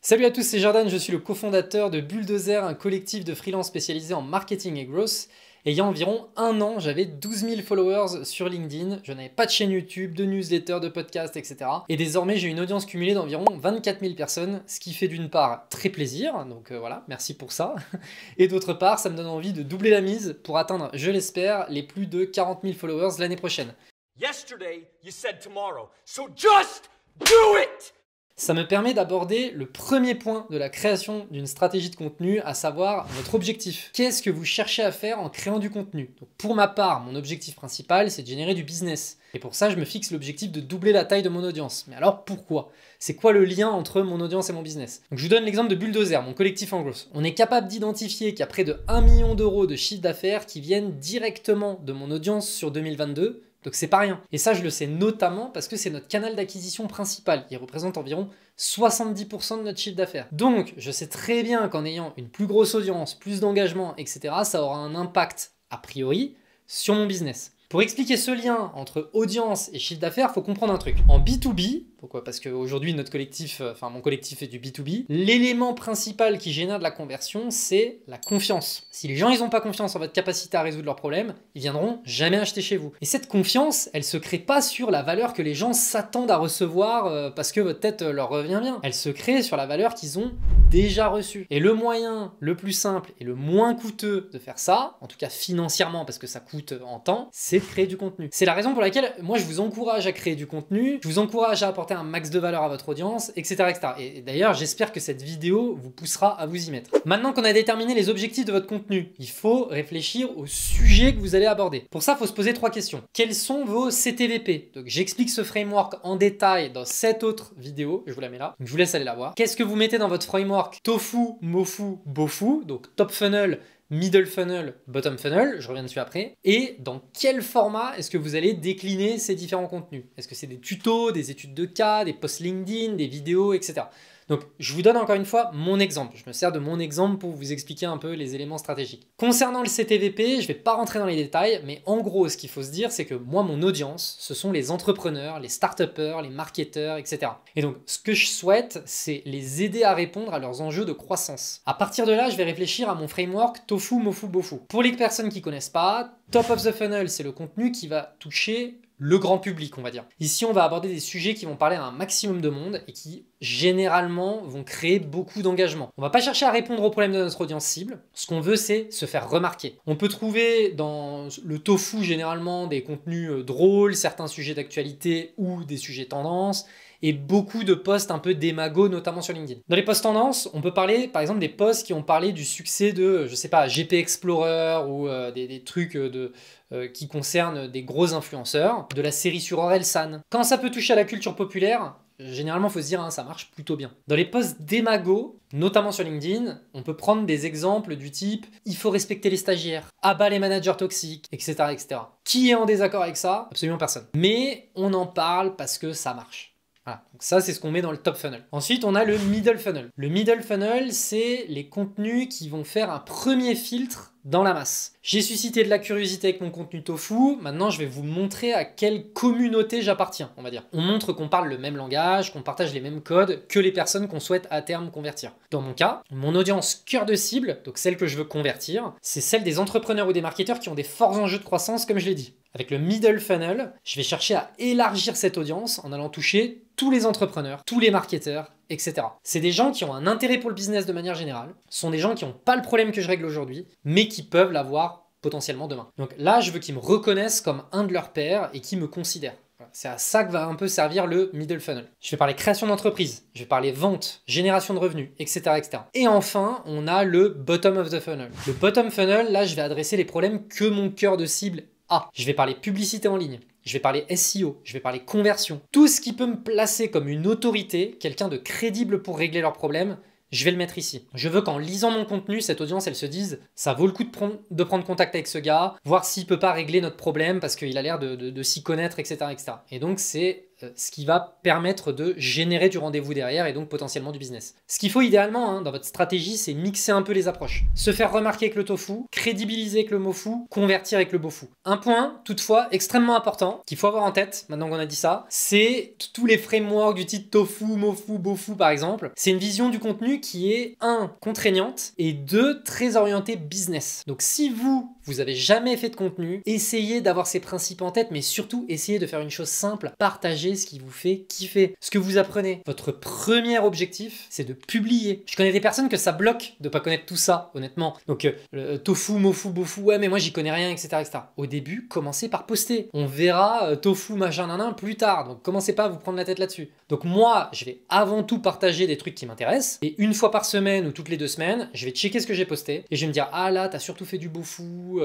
Salut à tous, c'est Jordan, je suis le cofondateur de Bulldozer, un collectif de freelance spécialisé en marketing et growth. Et il y a environ un an, j'avais 12 000 followers sur LinkedIn, je n'avais pas de chaîne YouTube, de newsletter, de podcast, etc. Et désormais, j'ai une audience cumulée d'environ 24 000 personnes, ce qui fait d'une part très plaisir, donc voilà, merci pour ça. Et d'autre part, ça me donne envie de doubler la mise pour atteindre, je l'espère, les plus de 40 000 followers l'année prochaine. Yesterday, you said tomorrow, so just do it! Ça me permet d'aborder le premier point de la création d'une stratégie de contenu, à savoir votre objectif. Qu'est-ce que vous cherchez à faire en créant du contenu? Donc pour ma part, mon objectif principal, c'est de générer du business. Et pour ça, je me fixe l'objectif de doubler la taille de mon audience. Mais alors pourquoi? C'est quoi le lien entre mon audience et mon business? Donc je vous donne l'exemple de Bulldozer, mon collectif en growth. On est capable d'identifier qu'il y a près de 1 million d'euros de chiffre d'affaires qui viennent directement de mon audience sur 2022. Donc c'est pas rien. Et ça, je le sais notamment parce que c'est notre canal d'acquisition principal. Il représente environ 70% de notre chiffre d'affaires. Donc, je sais très bien qu'en ayant une plus grosse audience, plus d'engagement, etc., ça aura un impact, a priori, sur mon business. Pour expliquer ce lien entre audience et chiffre d'affaires, il faut comprendre un truc. En B2B, pourquoi? Parce qu'aujourd'hui, notre collectif, mon collectif est du B2B, l'élément principal qui génère de la conversion, c'est la confiance. Si les gens n'ont pas confiance en votre capacité à résoudre leurs problèmes, ils viendront jamais acheter chez vous. Et cette confiance, elle se crée pas sur la valeur que les gens s'attendent à recevoir parce que votre tête leur revient bien. Elle se crée sur la valeur qu'ils ont déjà reçue. Et le moyen le plus simple et le moins coûteux de faire ça, en tout cas financièrement parce que ça coûte en temps, c'est de créer du contenu. C'est la raison pour laquelle moi je vous encourage à créer du contenu, je vous encourage à apporter un max de valeur à votre audience, etc. etc. Et d'ailleurs, j'espère que cette vidéo vous poussera à vous y mettre. Maintenant qu'on a déterminé les objectifs de votre contenu, il faut réfléchir au sujet que vous allez aborder. Pour ça, il faut se poser 3 questions. Quels sont vos CTVP? Donc j'explique ce framework en détail dans cette autre vidéo, je vous la mets là, donc je vous laisse aller la voir. Qu'est-ce que vous mettez dans votre framework? Tofu, Mofu, Bofu, donc top funnel, middle funnel, bottom funnel, je reviens dessus après. Et dans quel format est-ce que vous allez décliner ces différents contenus? Est-ce que c'est des tutos, des études de cas, des posts LinkedIn, des vidéos, etc. Donc, je vous donne encore une fois mon exemple. Je me sers de mon exemple pour vous expliquer un peu les éléments stratégiques. Concernant le CTVP, je ne vais pas rentrer dans les détails, mais en gros, ce qu'il faut se dire, c'est que moi, mon audience, ce sont les entrepreneurs, les start-upers, les marketeurs, etc. Et donc, ce que je souhaite, c'est les aider à répondre à leurs enjeux de croissance. À partir de là, je vais réfléchir à mon framework Tofu, Mofu, Bofu. Pour les personnes qui ne connaissent pas, top of the funnel, c'est le contenu qui va toucher le grand public, on va dire. Ici, on va aborder des sujets qui vont parler à un maximum de monde et qui, généralement, vont créer beaucoup d'engagement. On va pas chercher à répondre aux problèmes de notre audience cible. Ce qu'on veut, c'est se faire remarquer. On peut trouver dans le tofu, généralement, des contenus drôles, certains sujets d'actualité ou des sujets tendances, et beaucoup de posts un peu démagos, notamment sur LinkedIn. Dans les posts tendances, on peut parler, par exemple, des posts qui ont parlé du succès de, je sais pas, GP Explorer ou des trucs qui concernent des gros influenceurs, de la série sur Orelsan. Quand ça peut toucher à la culture populaire, généralement, il faut se dire, ça marche plutôt bien. Dans les posts démagos, notamment sur LinkedIn, on peut prendre des exemples du type « il faut respecter les stagiaires »,« abat les managers toxiques », etc., etc. Qui est en désaccord avec ça? Absolument personne. Mais on en parle parce que ça marche. Voilà, donc ça c'est ce qu'on met dans le top funnel. Ensuite on a le middle funnel. Le middle funnel, c'est les contenus qui vont faire un premier filtre dans la masse. J'ai suscité de la curiosité avec mon contenu tofu, maintenant je vais vous montrer à quelle communauté j'appartiens, on va dire. On montre qu'on parle le même langage, qu'on partage les mêmes codes que les personnes qu'on souhaite à terme convertir. Dans mon cas, mon audience cœur de cible, donc celle que je veux convertir, c'est celle des entrepreneurs ou des marketeurs qui ont des forts enjeux de croissance, comme je l'ai dit. Avec le middle funnel, je vais chercher à élargir cette audience en allant toucher tous les entrepreneurs, tous les marketeurs, etc. C'est des gens qui ont un intérêt pour le business de manière générale, ce sont des gens qui n'ont pas le problème que je règle aujourd'hui, mais qui peuvent l'avoir potentiellement demain. Donc là, je veux qu'ils me reconnaissent comme un de leurs pairs et qu'ils me considèrent. Voilà. C'est à ça que va un peu servir le middle funnel. Je vais parler création d'entreprise, je vais parler vente, génération de revenus, etc., etc. Et enfin, on a le bottom of the funnel. Le bottom funnel, là, je vais adresser les problèmes que mon cœur de cible a. Je vais parler publicité en ligne, je vais parler SEO, je vais parler conversion. Tout ce qui peut me placer comme une autorité, quelqu'un de crédible pour régler leurs problèmes, je vais le mettre ici. Je veux qu'en lisant mon contenu, cette audience, elle se dise « ça vaut le coup de prendre contact avec ce gars, voir s'il peut pas régler notre problème parce qu'il a l'air de s'y connaître, etc. etc. » Et donc, c'est ce qui va permettre de générer du rendez-vous derrière et donc potentiellement du business. Ce qu'il faut idéalement dans votre stratégie, c'est mixer un peu les approches. Se faire remarquer avec le tofu, crédibiliser avec le mofu, convertir avec le bofu. Un point, toutefois, extrêmement important, qu'il faut avoir en tête, maintenant qu'on a dit ça, c'est tous les frameworks du type tofu, mofu, bofu par exemple. C'est une vision du contenu qui est 1. Contraignante et 2. Très orientée business. Donc si vous avez jamais fait de contenu, essayez d'avoir ces principes en tête, mais surtout essayez de faire une chose simple, partagez ce qui vous fait kiffer, ce que vous apprenez. Votre premier objectif, c'est de publier. Je connais des personnes que ça bloque de pas connaître tout ça, honnêtement. Donc tofu, mofu, bofu, ouais mais moi j'y connais rien, etc., etc. Au début, commencez par poster. On verra tofu, machin, nanan plus tard. Donc commencez pas à vous prendre la tête là-dessus. Donc moi, je vais avant tout partager des trucs qui m'intéressent, et une fois par semaine ou toutes les 2 semaines, je vais checker ce que j'ai posté, et je vais me dire, ah là, t'as surtout fait du bofu,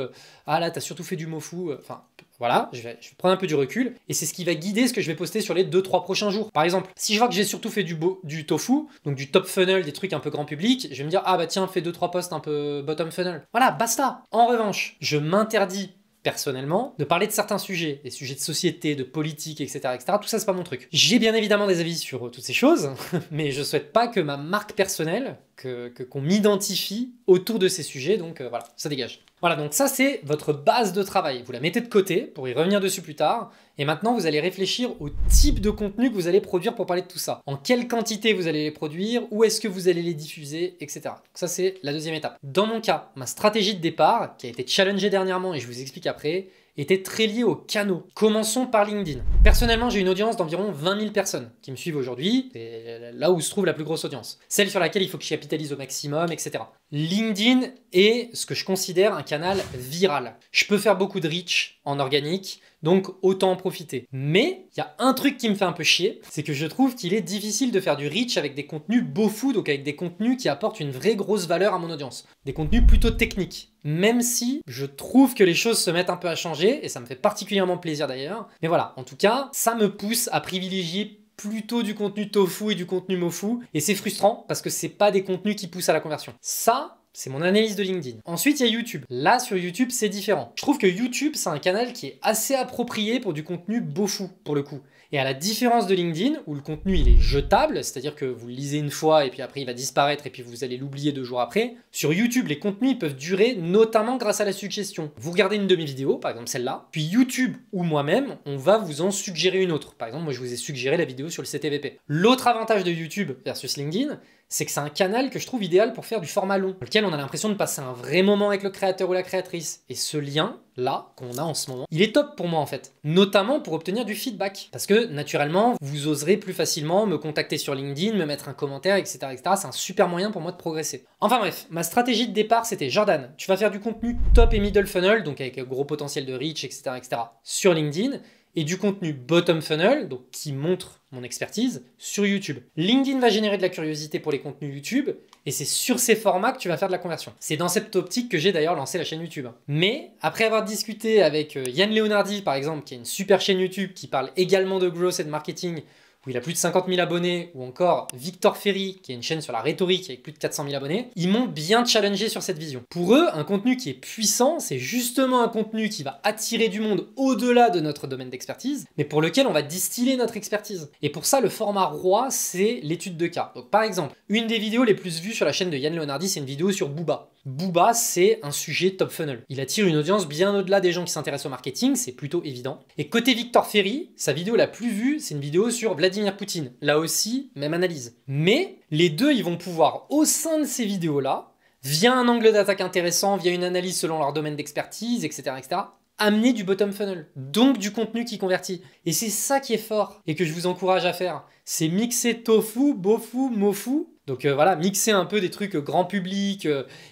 ah là, t'as surtout fait du mofu, enfin... Voilà, je vais prendre un peu du recul et c'est ce qui va guider ce que je vais poster sur les 2-3 prochains jours. Par exemple, si je vois que j'ai surtout fait du tofu, donc du top funnel, des trucs un peu grand public, je vais me dire, ah bah tiens, fais 2-3 posts un peu bottom funnel. Voilà, basta. En revanche, je m'interdis personnellement de parler de certains sujets, des sujets de société, de politique, etc., etc. Tout ça, c'est pas mon truc. J'ai bien évidemment des avis sur toutes ces choses, mais je souhaite pas que ma marque personnelle, qu'on m'identifie autour de ces sujets, donc voilà, ça dégage. Voilà, donc ça c'est votre base de travail. Vous la mettez de côté pour y revenir dessus plus tard. Et maintenant, vous allez réfléchir au type de contenu que vous allez produire pour parler de tout ça. En quelle quantité vous allez les produire, où est-ce que vous allez les diffuser, etc. Donc ça c'est la deuxième étape. Dans mon cas, ma stratégie de départ, qui a été challengée dernièrement et je vous explique après, était très liée aux canaux. Commençons par LinkedIn. Personnellement, j'ai une audience d'environ 20 000 personnes qui me suivent aujourd'hui. C'est là où se trouve la plus grosse audience. Celle sur laquelle il faut que je capitalise au maximum, etc. LinkedIn est ce que je considère un canal viral. Je peux faire beaucoup de reach en organique, donc autant en profiter. Mais il y a un truc qui me fait un peu chier, c'est que je trouve qu'il est difficile de faire du reach avec des contenus beaufous, donc avec des contenus qui apportent une vraie grosse valeur à mon audience. Des contenus plutôt techniques. Même si je trouve que les choses se mettent un peu à changer, et ça me fait particulièrement plaisir d'ailleurs. Mais voilà, en tout cas, ça me pousse à privilégier plutôt du contenu tofu et du contenu mofu, et c'est frustrant parce que c'est pas des contenus qui poussent à la conversion. Ça, c'est mon analyse de LinkedIn. Ensuite, il y a YouTube. Là, sur YouTube, c'est différent. Je trouve que YouTube, c'est un canal qui est assez approprié pour du contenu beaufou, pour le coup. Et à la différence de LinkedIn, où le contenu il est jetable, c'est-à-dire que vous le lisez une fois et puis après il va disparaître et puis vous allez l'oublier 2 jours après, sur YouTube, les contenus ils peuvent durer notamment grâce à la suggestion. Vous regardez une de mes vidéos, par exemple celle-là, puis YouTube ou moi-même, on va vous en suggérer une autre. Par exemple, moi je vous ai suggéré la vidéo sur le CTVP. L'autre avantage de YouTube versus LinkedIn, c'est que c'est un canal que je trouve idéal pour faire du format long, dans lequel on a l'impression de passer un vrai moment avec le créateur ou la créatrice. Et ce lien-là, qu'on a en ce moment, il est top pour moi en fait. Notamment pour obtenir du feedback. Parce que naturellement, vous oserez plus facilement me contacter sur LinkedIn, me mettre un commentaire, etc. etc. C'est un super moyen pour moi de progresser. Enfin bref, ma stratégie de départ, c'était Jordan, tu vas faire du contenu top et middle funnel, donc avec un gros potentiel de reach, etc. etc. sur LinkedIn. Et du contenu bottom funnel, donc qui montre mon expertise, sur YouTube. LinkedIn va générer de la curiosité pour les contenus YouTube, et c'est sur ces formats que tu vas faire de la conversion. C'est dans cette optique que j'ai d'ailleurs lancé la chaîne YouTube. Mais, après avoir discuté avec Yann Leonardi, par exemple, qui a une super chaîne YouTube qui parle également de growth et de marketing, où il a plus de 50 000 abonnés, ou encore Victor Ferry, qui a une chaîne sur la rhétorique avec plus de 400 000 abonnés, ils m'ont bien challengé sur cette vision. Pour eux, un contenu qui est puissant, c'est justement un contenu qui va attirer du monde au-delà de notre domaine d'expertise, mais pour lequel on va distiller notre expertise. Et pour ça, le format roi, c'est l'étude de cas. Donc par exemple, une des vidéos les plus vues sur la chaîne de Yann Leonardi, c'est une vidéo sur Booba. Booba, c'est un sujet top funnel. Il attire une audience bien au-delà des gens qui s'intéressent au marketing, c'est plutôt évident. Et côté Victor Ferry, sa vidéo la plus vue, c'est une vidéo sur Vladimir Poutine. Là aussi, même analyse. Mais les deux, ils vont pouvoir, au sein de ces vidéos-là, via un angle d'attaque intéressant, via une analyse selon leur domaine d'expertise, etc., etc., amener du bottom funnel, donc du contenu qui convertit. Et c'est ça qui est fort et que je vous encourage à faire. C'est mixer tofu, bofu, mofu. Donc voilà, mixer un peu des trucs grand public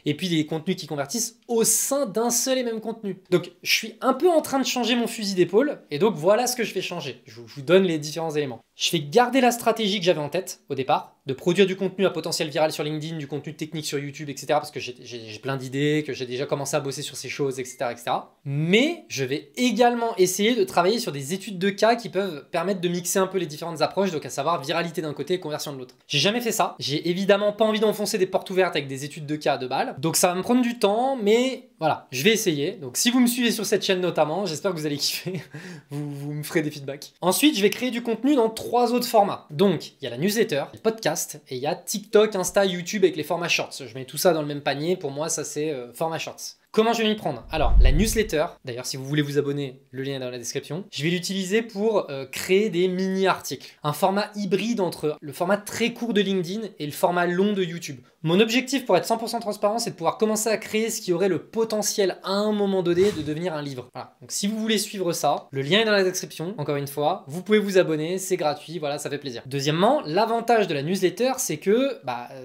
et puis des contenus qui convertissent au sein d'un seul et même contenu. Donc je suis un peu en train de changer mon fusil d'épaule et donc voilà ce que je vais changer. Je vous donne les différents éléments. Je vais garder la stratégie que j'avais en tête au départ, de produire du contenu à potentiel viral sur LinkedIn, du contenu technique sur YouTube, etc. Parce que j'ai plein d'idées, que j'ai déjà commencé à bosser sur ces choses, etc., etc. Mais je vais également essayer de travailler sur des études de cas qui peuvent permettre de mixer un peu les différentes approches, donc à savoir viralité d'un côté et conversion de l'autre. J'ai jamais fait ça. J'ai évidemment pas envie d'enfoncer des portes ouvertes avec des études de cas à 2 balles. Donc ça va me prendre du temps, mais voilà, je vais essayer. Donc si vous me suivez sur cette chaîne notamment, j'espère que vous allez kiffer. vous me ferez des feedbacks. Ensuite, je vais créer du contenu dans 3 autres formats. Donc, il y a la newsletter, le podcast, et il y a TikTok, Insta, YouTube avec les formats shorts. Je mets tout ça dans le même panier. Pour moi, ça c'est format shorts. Comment je vais m'y prendre? Alors, la newsletter, d'ailleurs, si vous voulez vous abonner, le lien est dans la description. Je vais l'utiliser pour créer des mini-articles. Un format hybride entre le format très court de LinkedIn et le format long de YouTube. Mon objectif pour être 100% transparent, c'est de pouvoir commencer à créer ce qui aurait le potentiel à un moment donné de devenir un livre. Voilà. Donc, si vous voulez suivre ça, le lien est dans la description. Encore une fois, vous pouvez vous abonner, c'est gratuit, voilà, ça fait plaisir. Deuxièmement, l'avantage de la newsletter, c'est que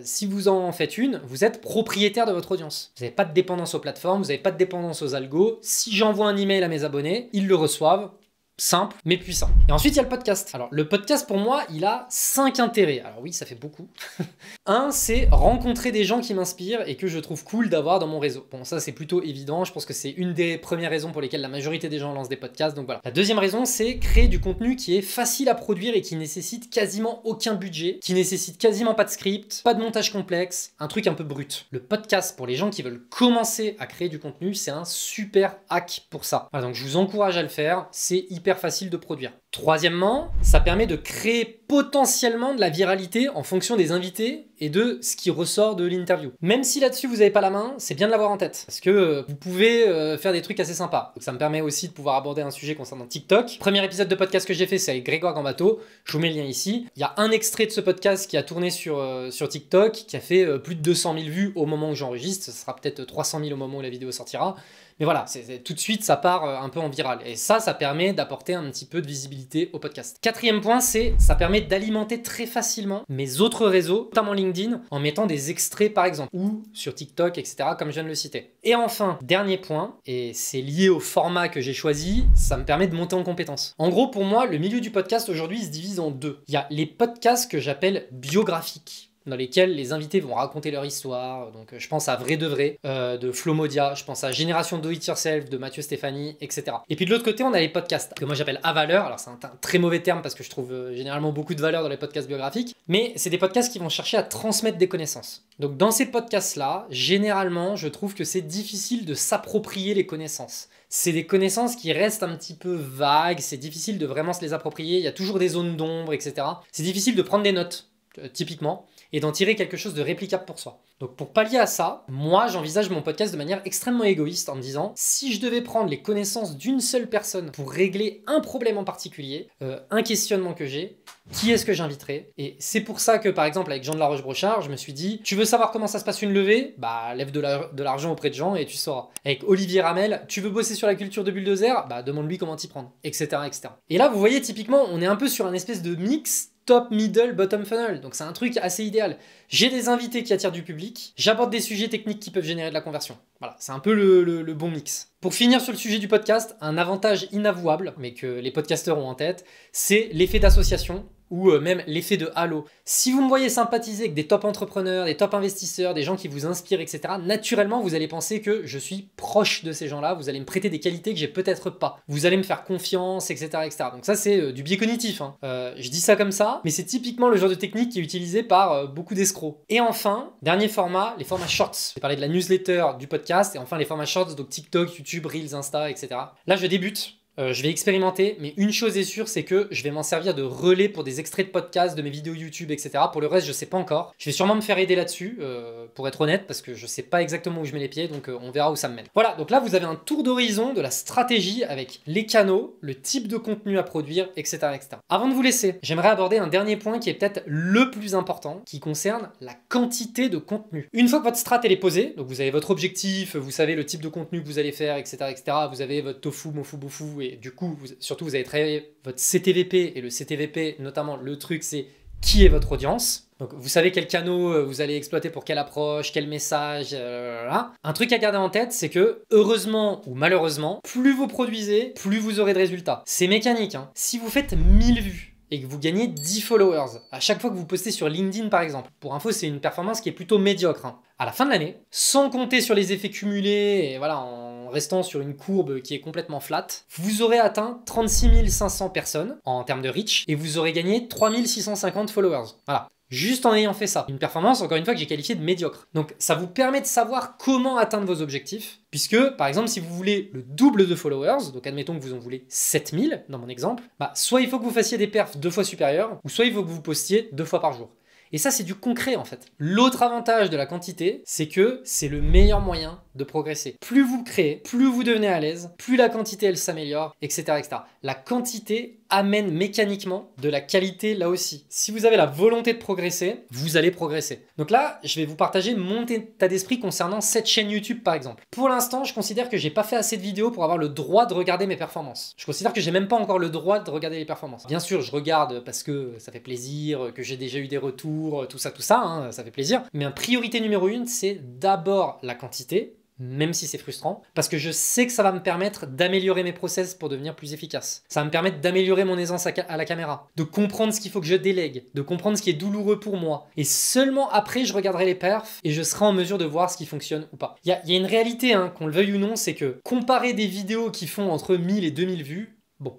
si vous en faites une, vous êtes propriétaire de votre audience. Vous n'avez pas de dépendance aux plateformes, vous n'avez pas de dépendance aux algos. Si j'envoie un email à mes abonnés, ils le reçoivent. Simple, mais puissant. Et ensuite, il y a le podcast. Alors, le podcast, pour moi, il a 5 intérêts. Alors oui, ça fait beaucoup. Un, c'est rencontrer des gens qui m'inspirent et que je trouve cool d'avoir dans mon réseau. Bon, ça, c'est plutôt évident. Je pense que c'est une des premières raisons pour lesquelles la majorité des gens lancent des podcasts. Donc voilà. La deuxième raison, c'est créer du contenu qui est facile à produire et qui nécessite quasiment aucun budget, qui nécessite quasiment pas de script, pas de montage complexe, un truc un peu brut. Le podcast, pour les gens qui veulent commencer à créer du contenu, c'est un super hack pour ça. Voilà, donc je vous encourage à le faire. C'est hyper facile de produire. Troisièmement, ça permet de créer potentiellement de la viralité en fonction des invités et de ce qui ressort de l'interview. Même si là-dessus vous n'avez pas la main, c'est bien de l'avoir en tête parce que vous pouvez faire des trucs assez sympas. Donc ça me permet aussi de pouvoir aborder un sujet concernant TikTok. Premier épisode de podcast que j'ai fait, c'est avec Grégoire Gambato. Je vous mets le lien ici. Il y a un extrait de ce podcast qui a tourné sur TikTok, qui a fait plus de 200 000 vues au moment où j'enregistre. Ce sera peut-être 300 000 au moment où la vidéo sortira. Mais voilà, tout de suite, ça part un peu en viral. Et ça permet d'apporter un petit peu de visibilité au podcast. Quatrième point, ça permet d'alimenter très facilement mes autres réseaux, notamment LinkedIn, en mettant des extraits par exemple, ou sur TikTok, etc., comme je viens de le citer. Et enfin, dernier point, et c'est lié au format que j'ai choisi, ça me permet de monter en compétences. En gros, pour moi, le milieu du podcast aujourd'hui se divise en deux. Il y a les podcasts que j'appelle biographiques, dans lesquels les invités vont raconter leur histoire. Donc je pense à Vrai de Vrai de Flo Modia, je pense à Génération Do It Yourself de Mathieu Stéphanie, etc. Et puis de l'autre côté, on a les podcasts que moi j'appelle à valeur. Alors c'est un très mauvais terme parce que je trouve généralement beaucoup de valeur dans les podcasts biographiques, mais c'est des podcasts qui vont chercher à transmettre des connaissances. Donc dans ces podcasts-là, généralement, je trouve que c'est difficile de s'approprier les connaissances. C'est des connaissances qui restent un petit peu vagues, c'est difficile de vraiment se les approprier, il y a toujours des zones d'ombre, etc. C'est difficile de prendre des notes, typiquement, et d'en tirer quelque chose de réplicable pour soi. Donc pour pallier à ça, moi j'envisage mon podcast de manière extrêmement égoïste en me disant, si je devais prendre les connaissances d'une seule personne pour régler un problème en particulier, un questionnement que j'ai, qui est-ce que j'inviterais? Et c'est pour ça que par exemple avec Jean de la Roche-Brochard, je me suis dit, tu veux savoir comment ça se passe une levée? Bah lève de l'argent auprès de gens et tu sauras. Avec Olivier Ramel, tu veux bosser sur la culture de Bulldozer? Bah demande-lui comment t'y prendre, etc., etc. Et là vous voyez typiquement, on est un peu sur un espèce de mix top, middle, bottom funnel. Donc c'est un truc assez idéal. J'ai des invités qui attirent du public, j'aborde des sujets techniques qui peuvent générer de la conversion. Voilà, c'est un peu le bon mix. Pour finir sur le sujet du podcast, un avantage inavouable, mais que les podcasteurs ont en tête, c'est l'effet d'association ou même l'effet de halo. Si vous me voyez sympathiser avec des top entrepreneurs, des top investisseurs, des gens qui vous inspirent, etc., naturellement, vous allez penser que je suis proche de ces gens-là, vous allez me prêter des qualités que j'ai peut-être pas. Vous allez me faire confiance, etc., etc. Donc ça, c'est du biais cognitif. Hein. Je dis ça comme ça, mais c'est typiquement le genre de technique qui est utilisé par beaucoup d'escrocs. Et enfin, dernier format, les formats shorts. J'ai parlé de la newsletter, du podcast, et enfin les formats shorts, donc TikTok, YouTube, Reels, Insta, etc. Là, je débute. Je vais expérimenter, mais une chose est sûre, c'est que je vais m'en servir de relais pour des extraits de podcasts, de mes vidéos YouTube, etc. Pour le reste, je sais pas encore. Je vais sûrement me faire aider là-dessus, pour être honnête, parce que je sais pas exactement où je mets les pieds, donc on verra où ça me mène. Voilà, donc là, vous avez un tour d'horizon de la stratégie avec les canaux, le type de contenu à produire, etc., etc. Avant de vous laisser, j'aimerais aborder un dernier point qui est peut-être le plus important, qui concerne la quantité de contenu. Une fois que votre strat elle est posée, donc vous avez votre objectif, vous savez le type de contenu que vous allez faire, etc., etc. Vous avez votre tofu, mofu, bofu, et du coup, surtout, vous avez travaillé votre CTVP, et le CTVP, notamment, le truc, c'est qui est votre audience. Donc, vous savez quels canaux vous allez exploiter pour quelle approche, quel message, Un truc à garder en tête, c'est que, heureusement ou malheureusement, plus vous produisez, plus vous aurez de résultats. C'est mécanique, hein. Si vous faites 1000 vues, et que vous gagnez 10 followers à chaque fois que vous postez sur LinkedIn par exemple. Pour info, c'est une performance qui est plutôt médiocre. Hein. À la fin de l'année, sans compter sur les effets cumulés et voilà, en restant sur une courbe qui est complètement flat, vous aurez atteint 36 500 personnes en termes de reach et vous aurez gagné 3650 followers. Voilà. juste en ayant fait ça. Une performance, encore une fois, que j'ai qualifiée de médiocre. Donc ça vous permet de savoir comment atteindre vos objectifs, puisque par exemple si vous voulez le double de followers, donc admettons que vous en voulez 7000 dans mon exemple, soit il faut que vous fassiez des perfs 2 fois supérieurs, ou soit il faut que vous postiez 2 fois par jour. Et ça, c'est du concret en fait. L'autre avantage de la quantité, c'est que c'est le meilleur moyen de progresser. Plus vous créez, plus vous devenez à l'aise, plus la quantité elle s'améliore, etc., etc. La quantité amène mécaniquement de la qualité là aussi. Si vous avez la volonté de progresser, vous allez progresser. Donc là, je vais vous partager mon état d'esprit concernant cette chaîne YouTube par exemple. Pour l'instant, je considère que j'ai pas fait assez de vidéos pour avoir le droit de regarder mes performances. Je considère que j'ai même pas encore le droit de regarder les performances. Bien sûr, je regarde parce que ça fait plaisir, que j'ai déjà eu des retours, tout ça, ça fait plaisir. Mais en priorité numéro 1, c'est d'abord la quantité, même si c'est frustrant, parce que je sais que ça va me permettre d'améliorer mes process pour devenir plus efficace. Ça va me permettre d'améliorer mon aisance à la caméra, de comprendre ce qu'il faut que je délègue, de comprendre ce qui est douloureux pour moi. Et seulement après, je regarderai les perfs et je serai en mesure de voir ce qui fonctionne ou pas. Il y a une réalité, qu'on le veuille ou non, c'est que comparer des vidéos qui font entre 1000 et 2000 vues, bon,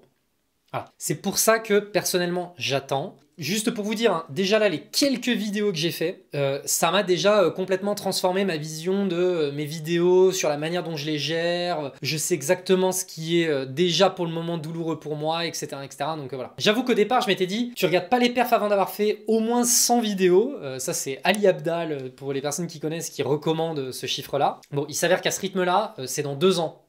voilà. C'est pour ça que personnellement, j'attends. Juste pour vous dire, déjà là, les quelques vidéos que j'ai fait, ça m'a déjà complètement transformé ma vision de mes vidéos, sur la manière dont je les gère. Je sais exactement ce qui est déjà pour le moment douloureux pour moi, etc. etc. Donc voilà. J'avoue qu'au départ, je m'étais dit, tu regardes pas les perfs avant d'avoir fait au moins 100 vidéos. Ça, c'est Ali Abdal, pour les personnes qui connaissent, qui recommande ce chiffre-là. Bon, il s'avère qu'à ce rythme-là, c'est dans 2 ans.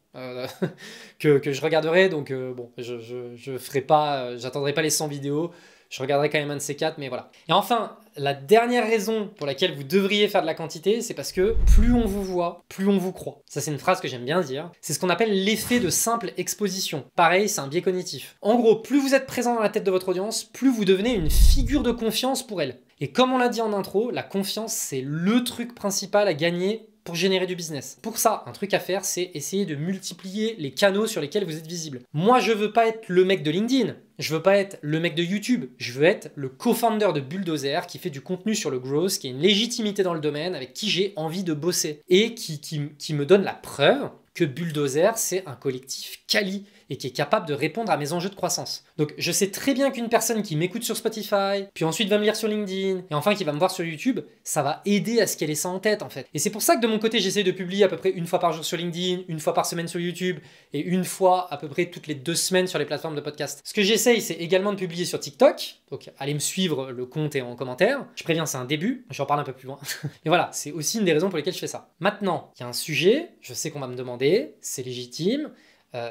Que je regarderai, donc bon, je ferai pas, j'attendrai pas les 100 vidéos. Je regarderai quand même un de ces 4, mais voilà. Et enfin, la dernière raison pour laquelle vous devriez faire de la quantité, c'est parce que plus on vous voit, plus on vous croit. Ça, c'est une phrase que j'aime bien dire. C'est ce qu'on appelle l'effet de simple exposition. Pareil, c'est un biais cognitif. En gros, plus vous êtes présent dans la tête de votre audience, plus vous devenez une figure de confiance pour elle. Et comme on l'a dit en intro, la confiance, c'est le truc principal à gagner pour générer du business. Pour ça, un truc à faire, c'est essayer de multiplier les canaux sur lesquels vous êtes visible. Moi, je veux pas être le mec de LinkedIn, je veux pas être le mec de YouTube, je veux être le co-founder de Bulldozer qui fait du contenu sur le growth, qui a une légitimité dans le domaine, avec qui j'ai envie de bosser et qui me donne la preuve que Bulldozer, c'est un collectif quali et qui est capable de répondre à mes enjeux de croissance. Donc je sais très bien qu'une personne qui m'écoute sur Spotify, puis ensuite va me lire sur LinkedIn, et enfin qui va me voir sur YouTube, ça va aider à ce qu'elle ait ça en tête en fait. Et c'est pour ça que de mon côté, j'essaie de publier à peu près 1 fois par jour sur LinkedIn, 1 fois par semaine sur YouTube, et 1 fois à peu pret toutes les 2 semaines sur les plateformes de podcast. Ce que j'essaye, c'est également de publier sur TikTok, donc allez me suivre, le compte est en commentaire. Je préviens, c'est un début, j'en parle un peu plus loin. Et voilà, c'est aussi une des raisons pour lesquelles je fais ça. Maintenant, il y a un sujet, je sais qu'on va me demander, c'est légitime,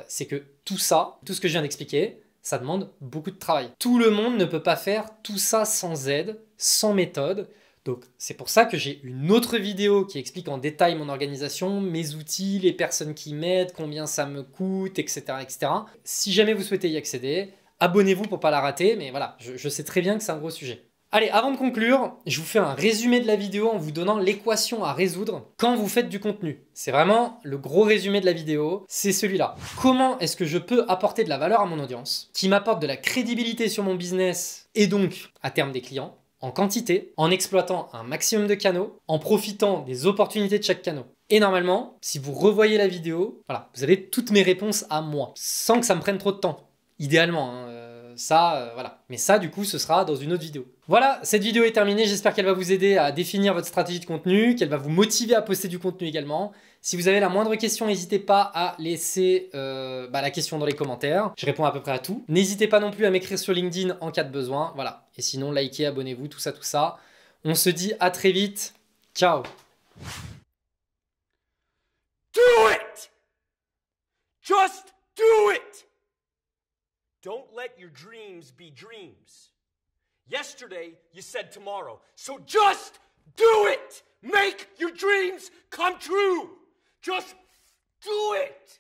c'est que tout ça, tout ce que je viens d'expliquer, ça demande beaucoup de travail. Tout le monde ne peut pas faire tout ça sans aide, sans méthode. Donc c'est pour ça que j'ai une autre vidéo qui explique en détail mon organisation, mes outils, les personnes qui m'aident, combien ça me coûte, etc., etc. Si jamais vous souhaitez y accéder, abonnez-vous pour pas la rater, mais voilà, je sais très bien que c'est un gros sujet. Allez, avant de conclure, je vous fais un résumé de la vidéo en vous donnant l'équation à résoudre quand vous faites du contenu. C'est vraiment le gros résumé de la vidéo, c'est celui-là. Comment est-ce que je peux apporter de la valeur à mon audience, qui m'apporte de la crédibilité sur mon business et donc à terme des clients, en quantité, en exploitant un maximum de canaux, en profitant des opportunités de chaque canal. Et normalement, si vous revoyez la vidéo, voilà, vous avez toutes mes réponses à moi, sans que ça me prenne trop de temps. Idéalement, voilà. Mais ça, du coup, ce sera dans une autre vidéo. Voilà, cette vidéo est terminée. J'espère qu'elle va vous aider à définir votre stratégie de contenu, qu'elle va vous motiver à poster du contenu également. Si vous avez la moindre question, n'hésitez pas à laisser la question dans les commentaires. Je réponds à peu près à tout. N'hésitez pas non plus à m'écrire sur LinkedIn en cas de besoin. Voilà. Et sinon, likez, abonnez-vous, tout ça. On se dit à très vite. Ciao. Do it! Just do it! Don't let your dreams be dreams. Yesterday, you said tomorrow. So just do it! Make your dreams come true! Just do it!